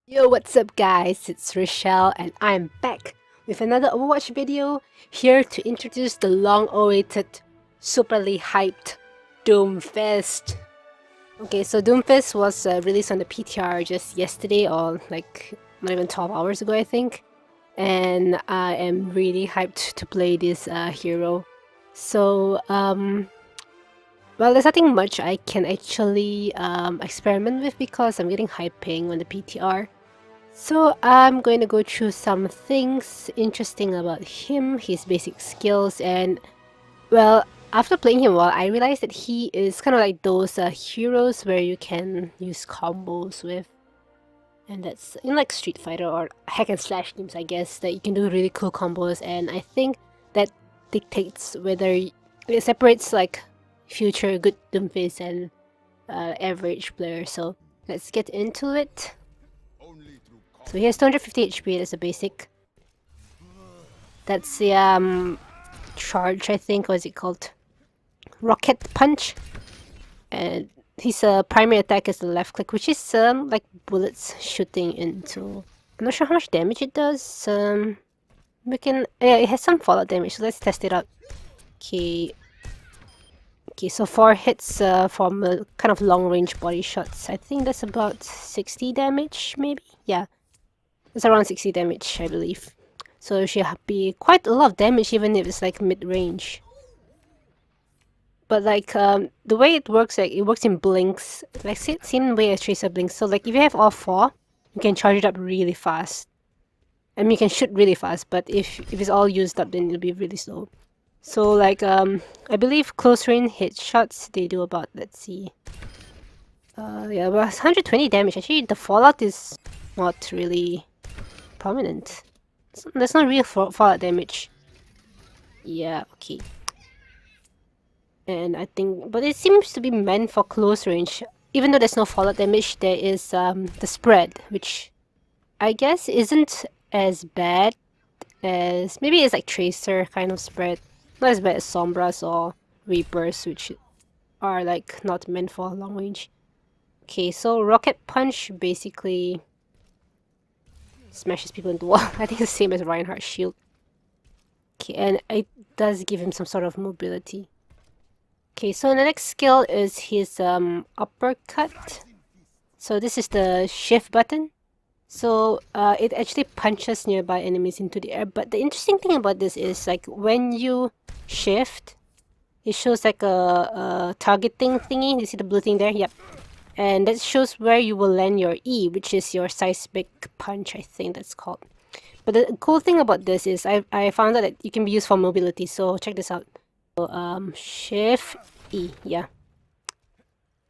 Yo, what's up guys? It's Rochelle and I'm back with another Overwatch video, here to introduce the long-awaited, superly hyped Doomfist. Okay, so Doomfist was released on the PTR just yesterday, or like not even 12 hours ago I think. And I am really hyped to play this hero. So, well, there's nothing much I can actually experiment with because I'm getting high ping on the PTR. So I'm going to go through some things interesting about him, his basic skills, and well, after playing him well, I realized that he is kind of like those heroes where you can use combos with. And that's in like Street Fighter or hack and slash games, I guess, that you can do really cool combos, and I think that dictates whether it separates like future good Doomfist and average player. So let's get into it. So he has 250 HP, that's a basic. That's the charge, I think. What is it called? Rocket punch. And his primary attack is the left click, which is like bullets shooting into. I'm not sure how much damage it does. We can. Yeah, it has some fallout damage. So let's test it out. Okay. Okay, so 4 hits from kind of long range body shots. I think that's about 60 damage, maybe. Yeah, it's around 60 damage, I believe. So it should be quite a lot of damage even if it's like mid-range. But like the way it works, like it works in blinks. Like same way as Tracer blinks. So like if you have all 4, you can charge it up really fast. I mean you can shoot really fast, but if it's all used up then it'll be really slow. So like I believe close range hit shots they do about, let's see. Yeah, about 120 damage. Actually the fallout is not really prominent. That's not real fallout damage. Yeah, okay. And I think, but it seems to be meant for close range. Even though there's no fallout damage, there is the spread, which I guess isn't as bad as, maybe it's like Tracer kind of spread. Not as bad as Sombras or Reapers, which are like not meant for long range. Okay, so Rocket Punch basically smashes people into the wall. I think it's the same as Reinhardt's shield. Okay, and it does give him some sort of mobility. Okay, so the next skill is his uppercut. So this is the shift button. So it actually punches nearby enemies into the air. But the interesting thing about this is like when you shift, it shows like a targeting thingy. You see the blue thing there? Yep. And that shows where you will land your E, which is your seismic punch, I think that's called. But the cool thing about this is I found out that you can be used for mobility. So check this out. So, Shift E, yeah.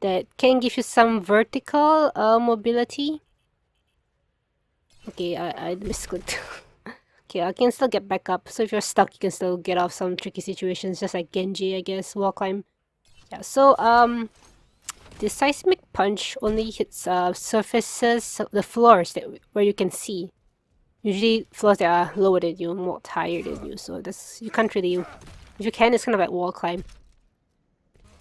That can give you some vertical mobility. Okay, I misclicked. Okay, I can still get back up. So if you're stuck, you can still get off some tricky situations, just like Genji, I guess. Wall climb. Yeah, so the seismic punch only hits surfaces, the floors where you can see. Usually floors that are lower than you, more higher than you. So that's, you can't really. If you can, it's kind of like wall climb.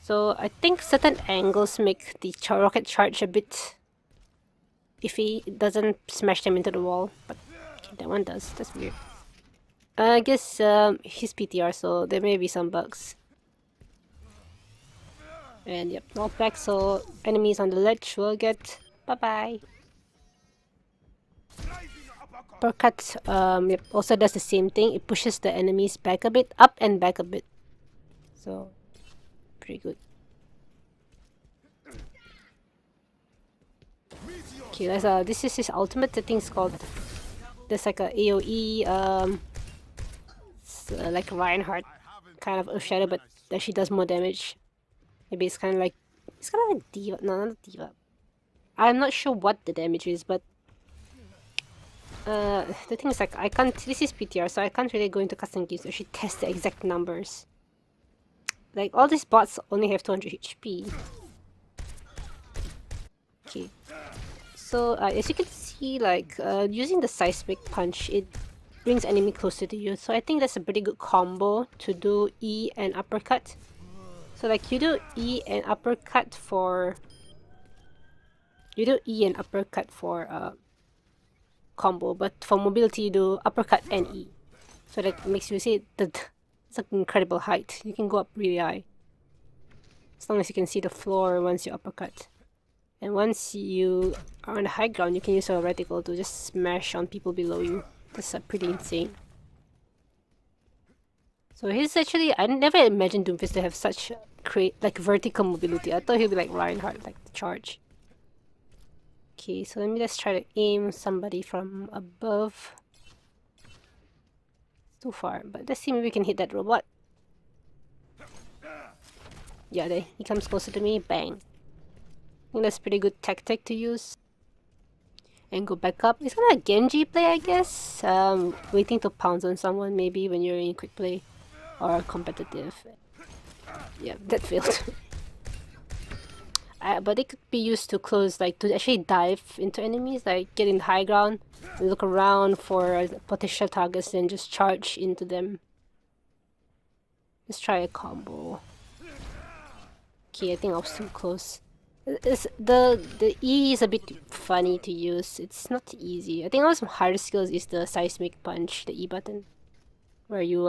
So I think certain angles make the rocket charge a bit iffy. It doesn't smash them into the wall, but okay, that one does. That's weird. I guess he's PTR, so there may be some bugs. And yep, knock back, so enemies on the ledge will get bye-bye. Uppercut yep, also does the same thing. It pushes the enemies back a bit, up and back a bit. So pretty good. Okay, this is his ultimate. I think it's called. There's like a AOE, like Reinhardt, kind of Earthshatter, but actually does more damage. Maybe it's kind of like D.Va. No, not D.Va. I'm not sure what the damage is, but the thing is like I can't. This is PTR, so I can't really go into custom games to actually test the exact numbers. Like all these bots only have 200 HP. Okay. So as you can see, like using the seismic punch, it brings enemy closer to you. So I think that's a pretty good combo to do E and uppercut. So like you do E and uppercut for combo, but for mobility you do uppercut and E. So that makes you see that it's an incredible height. You can go up really high. As long as you can see the floor once you uppercut. And once you are on the high ground, you can use a reticle to just smash on people below you. That's pretty insane. So he's actually, I never imagined Doomfist to have such like vertical mobility. I thought he'd be like Reinhardt, like the charge. Okay, so let me just try to aim somebody from above. It's too far, but let's see maybe we can hit that robot. Yeah, there, he comes closer to me, bang. I think that's pretty good tactic to use. And go back up. It's kind of a Genji play, I guess. Waiting to pounce on someone maybe when you're in quick play or competitive. Yeah, that failed. But it could be used to close, like to actually dive into enemies, like get in high ground, look around for potential targets, then just charge into them. Let's try a combo. Okay, I think I was too close. The E is a bit funny to use. It's not easy. I think one of the hardest skills is the seismic punch, the E button, where you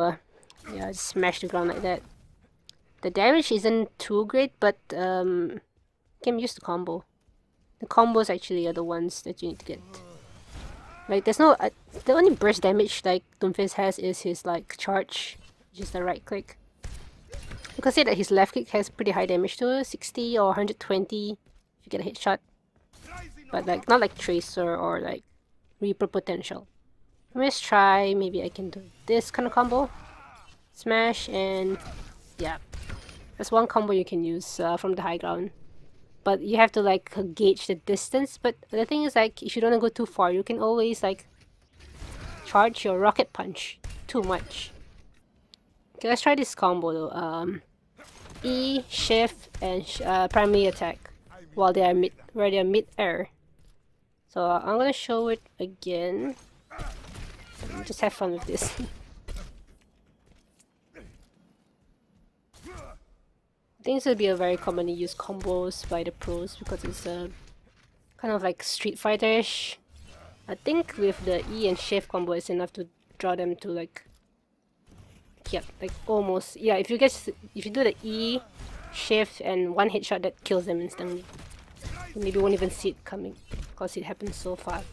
yeah, just smash the ground like that. The damage isn't too great, but you can use the combo. The combos actually are the ones that you need to get. Like there's no the only burst damage like Doomfist has is his like charge, which is the right click. You can see that his left click has pretty high damage too, 60 or 120 if you get a headshot. But like not like Tracer or like Reaper potential. Let me just try, maybe I can do this kind of combo. Smash and yeah. That's one combo you can use from the high ground. But you have to like gauge the distance. But the thing is like if you don't want to go too far, you can always like charge your rocket punch too much. Okay, let's try this combo though. E, shift, and primary attack while they are mid-air. So I'm gonna show it again. Just have fun with this. I think this will be a very commonly used combos by the pros because it's kind of like Street Fighter-ish. I think with the E and shift combo, it's enough to draw them to like. Yep, like almost. Yeah, if you do the E, shift, and one headshot, that kills them instantly. You maybe won't even see it coming because it happens so fast.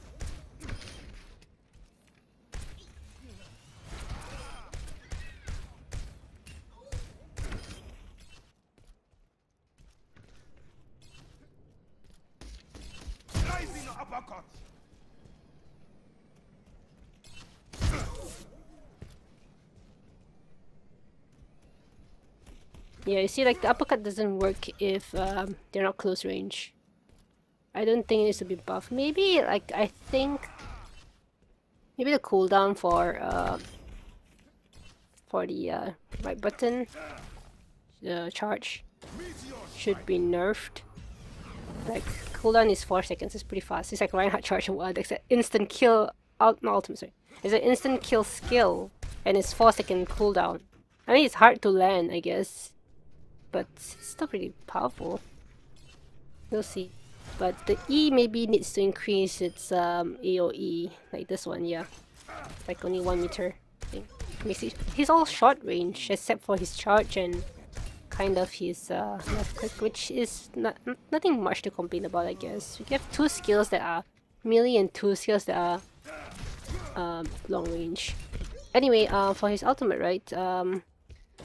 Yeah, you see, like the uppercut doesn't work if they're not close range. I don't think it needs to be buffed. Maybe, like, I think maybe the cooldown for the right button, the charge, should be nerfed. Like cooldown is 4 seconds. It's pretty fast. It's like Reinhardt charge and wild. It's an instant kill. Not ultimate. Sorry, it's an instant kill skill, and it's 4-second cooldown. I mean, it's hard to land, I guess. But it's still pretty powerful. We'll see. But the E maybe needs to increase its AoE, like this one, yeah. Like only 1 meter. I think. He's all short range except for his charge and kind of his left click, which is nothing much to complain about, I guess. We have 2 skills that are melee and 2 skills that are long range. Anyway, for his ultimate, right?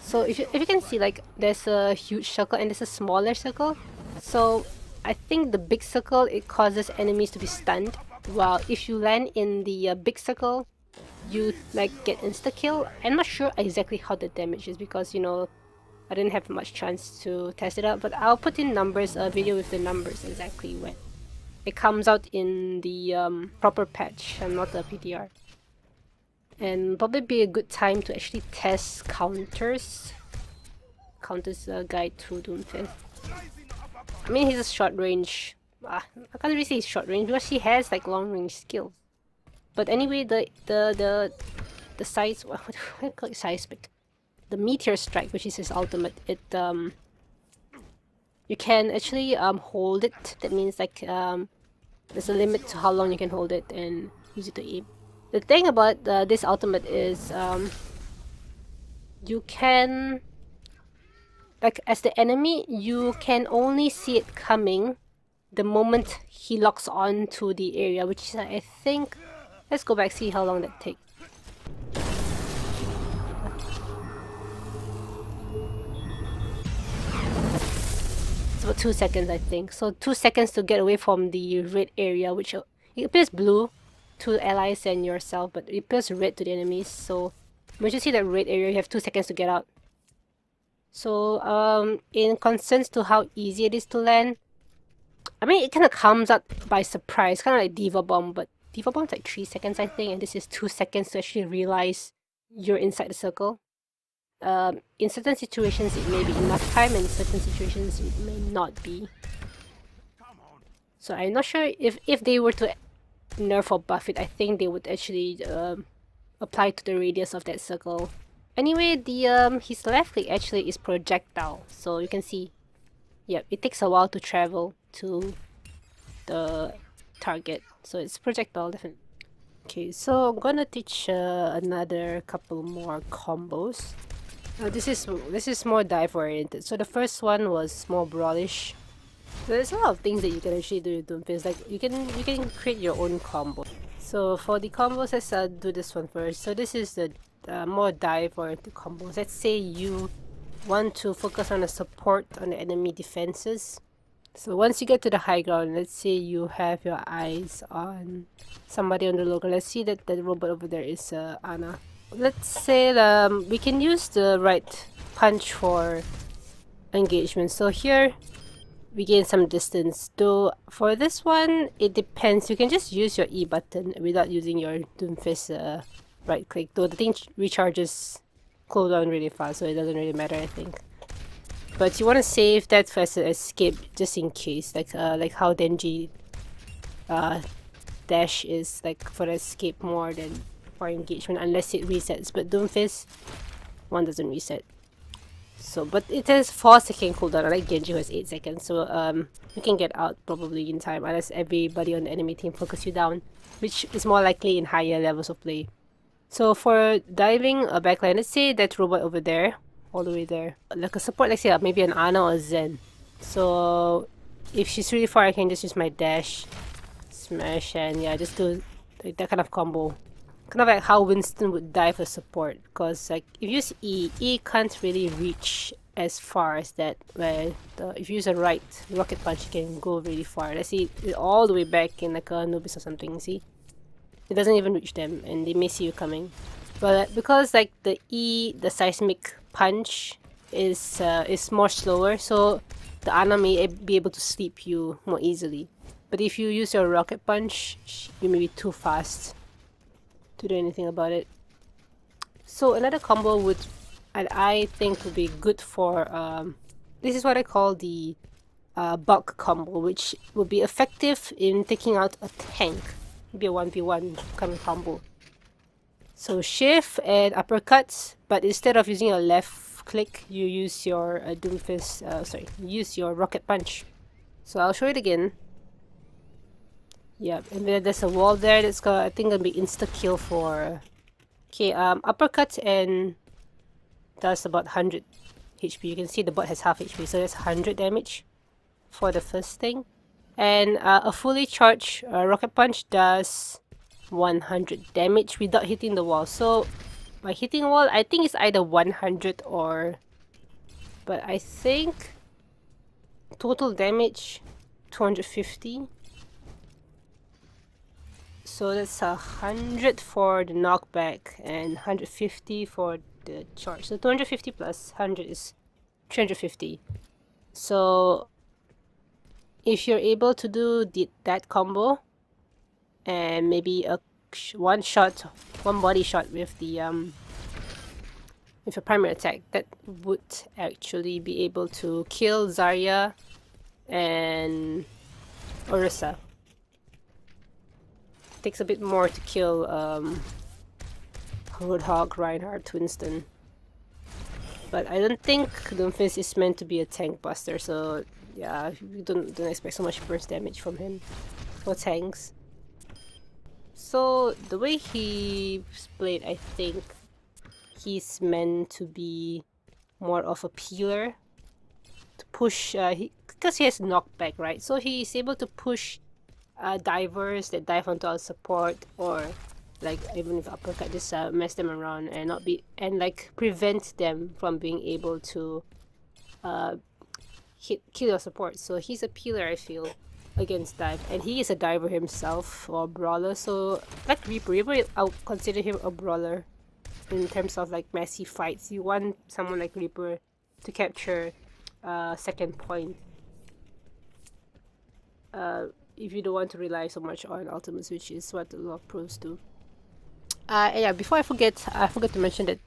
So if you can see, like there's a huge circle and there's a smaller circle. So I think the big circle, it causes enemies to be stunned, while if you land in the big circle, you like get insta kill. I'm not sure exactly how the damage is because you know I didn't have much chance to test it out, but I'll put in numbers, a video with the numbers exactly when it comes out in the proper patch and not the PTR. And probably be a good time to actually test counters guide to Doomfist. I mean, he's a short range. I can't really say he's short range because he has like long range skills. But anyway, the size, what do I call it, seismic? The meteor strike, which is his ultimate. It you can actually hold it. That means like there's a limit to how long you can hold it, and use it to aim. The thing about this ultimate is you can, like, as the enemy, you can only see it coming the moment he locks on to the area, which is, I think, let's go back, see how long that takes. It's about 2 seconds, I think. So 2 seconds to get away from the red area, which it appears blue to allies and yourself, but it appears red to the enemies. So once you see that red area, you have 2 seconds to get out. So in concerns to how easy it is to land, I mean, it kind of comes out by surprise, kind of like Diva Bomb, but Diva Bomb's like 3 seconds, I think, and this is 2 seconds to actually realize you're inside the circle. In certain situations, it may be enough time, and in certain situations, it may not be. So I'm not sure if they were to nerf or buff it, I think they would actually apply to the radius of that circle. Anyway, the his left click actually is projectile, so you can see, yep, it takes a while to travel to the target, so it's projectile definitely. Okay, so I'm gonna teach another couple more combos. This is more dive oriented. So the first one was more brawlish. There's a lot of things that you can actually do with Doomfist. Like you can create your own combo. So for the combos, let's do this one first. So this is the more dive oriented combos. Let's say you want to focus on the support on the enemy defenses. So once you get to the high ground, let's say you have your eyes on somebody on the low ground. Let's see that the robot over there is Ana. Let's say we can use the right punch for engagement. So here we gain some distance. Though for this one, it depends. You can just use your E button without using your Doomfist right click. Though the thing recharges cooldown really fast, so it doesn't really matter, I think. But you want to save that for as an escape just in case, like how Denji dash is like for escape more than for engagement, unless it resets. But Doomfist one doesn't reset. So, but it has 4-second cooldown, unlike Genji who has 8 seconds. So you can get out probably in time, unless everybody on the enemy team focus you down, which is more likely in higher levels of play. So for diving a backline, let's say that robot over there, all the way there, like a support, let's say maybe an Ana or Zen. So if she's really far, I can just use my dash, smash, and yeah, just do like that kind of combo. Kind of like how Winston would dive for support, because like if you use E can't really reach as far as that, where if you use a right rocket punch, you can go really far. Let's see it all the way back in like a Anubis or something, see? It doesn't even reach them, and they may see you coming. But because like the seismic punch is more slower, so the Ana may be able to sleep you more easily. But if you use your rocket punch, you may be too fast to do anything about it. So another combo I think would be good for this is what I call the bulk combo, which will be effective in taking out a tank. Maybe a 1v1 kind of combo. So shift and uppercuts, but instead of using your left click, you use your Doomfist. Use your rocket punch. So I'll show it again. Yeah, and then there's a wall there that's I think gonna be insta kill for. Okay, uppercut and does about 100 HP. You can see the bot has half HP, so that's 100 damage for the first thing. And a fully charged rocket punch does 100 damage without hitting the wall. So by hitting a wall, I think it's either 100 or, but I think total damage 250. So that's 100 for the knockback and 150 for the charge. So 250 plus 100 is 350. So if you're able to do that combo and maybe a one body shot with the with a primary attack, that would actually be able to kill Zarya and Orisa. Takes a bit more to kill Roadhog, Reinhardt, Winston. But I don't think Doomfist is meant to be a tank buster, so yeah, you don't expect so much burst damage from him for tanks. So the way he's played, I think he's meant to be more of a peeler to push. Because he has knockback, right? So he's able to push divers that dive onto our support, or like even if uppercut, just mess them around and not be and like prevent them from being able to kill your support. So he's a peeler, I feel, against dive, and he is a diver himself, or brawler. So like Reaper, I'll consider him a brawler in terms of like messy fights. You want someone like Reaper to capture second point. If you don't want to rely so much on ultimates, which is what a lot of pros do. And yeah, before I forgot to mention that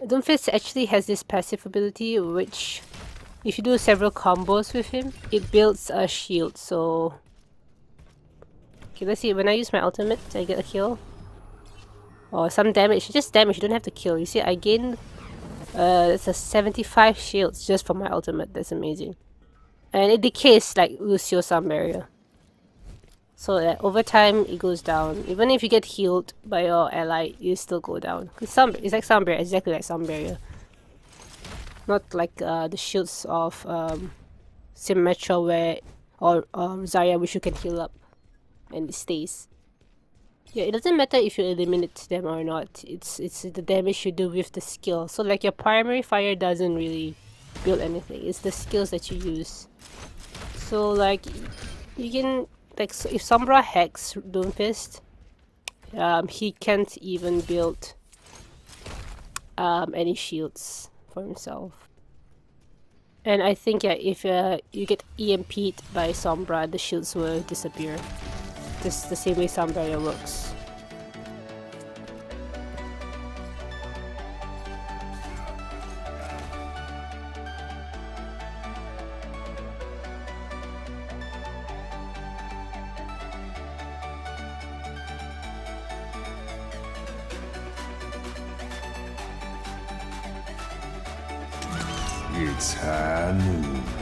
Doomfist actually has this passive ability, which if you do several combos with him, it builds a shield. So okay, let's see, when I use my ultimate, I get a kill. Or some damage, just damage, you don't have to kill. You see, I gain it's a 75 shields just from my ultimate. That's amazing. And it decays like Lucio Sound Barrier. So that over time it goes down. Even if you get healed by your ally, you still go down. It's like Sound Barrier, exactly like Sound Barrier. Not like the shields of Symmetra where or Zarya, which you can heal up and it stays. Yeah, it doesn't matter if you eliminate them or not. It's the damage you do with the skill. So like your primary fire doesn't really build anything. It's the skills that you use. So like you can like, so if Sombra hacks Doomfist, he can't even build any shields for himself. And I think yeah, if you get EMP'd by Sombra, the shields will disappear. Just the same way Sound Barrier works. It's Hanamura.